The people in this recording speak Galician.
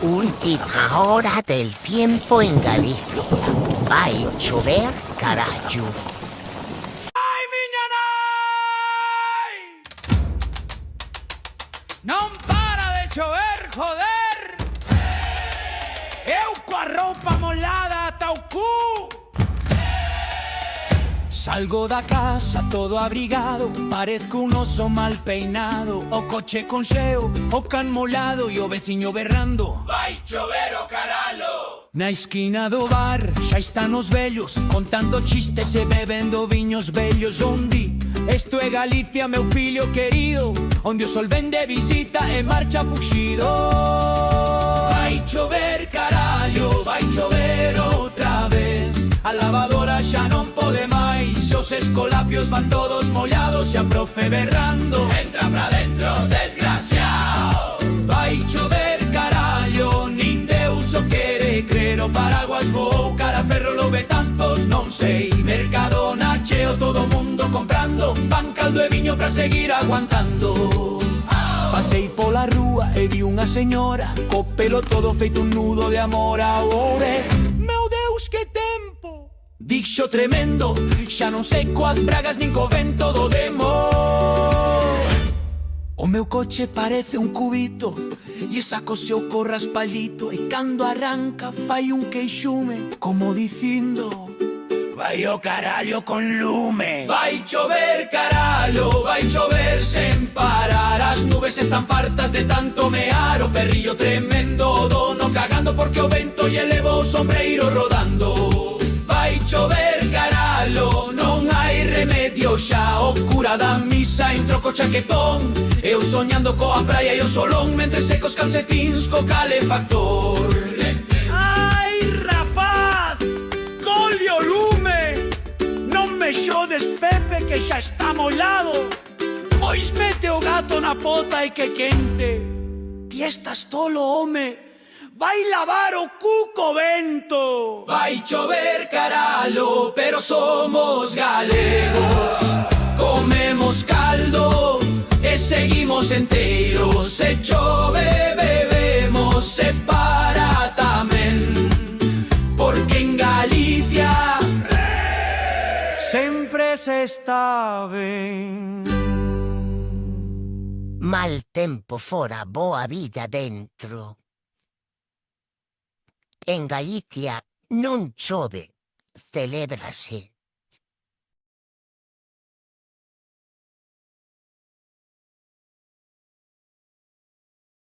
Última hora del tiempo en Galicia. Vai chover, carallo. Ai, miña nai! Non para de chover, joder! Eu coa roupa molada ata o cu! Salgo da casa todo abrigado, parezco un oso mal peinado. O coche con xeo, o can molado e o veciño berrando: vai chover o caralo! Na esquina do bar xa están os vellos contando chistes e bebendo viños vellos. Onde? Esto é Galicia, meu fillo querido, onde o sol ven de visita e marcha fuxido. Vai chover carallo, vai chover outra vez. A lavadora xa non pode máis, os escolapios van todos mollados e a profe berrando: entra pra dentro, desgraciao. Vai chover carallo, nin Deus o quere crer. O paraguas vou, cara ferro, lo betanzos, non sei. Mercadona cheo, todo mundo comprando pan, caldo e viño pra seguir aguantando. Pasei pola rúa e vi unha señora co pelo todo feito un nudo de amor ao oure. Meu Deus, que tempo! Dixo tremendo, xa non sei coas bragas nin co vento do demo. O meu coche parece un cubito e sacose o co raspallito, e cando arranca fai un queixume como dicindo: vai o carallo con lume. Vai chover carallo, vai chover sen parar. As nubes están fartas de tanto mear. O perrillo tremendo, o dono cagando porque o vento lle leva o sombreiro rodando. Vai chover carallo, non hai remedio xa. O cura da misa entrou co chaquetón, eu soñando coa praia e o solón, mentre secos calcetins co calefactor. Ai, rapaz, colle o lume, non me xodes, Pepe, que xa está mollado. Pois mete o gato na pota e que quente. Ti estás tolo, home. Vai lavar o cuco vento. Vai chover carallo, pero somos galegos. Comemos caldo e seguimos enteiros. Se chove bebemos separa tamén, porque en Galicia sempre se está ben. Mal tempo fora, boa vida dentro. En Galicia non chove, celébrase.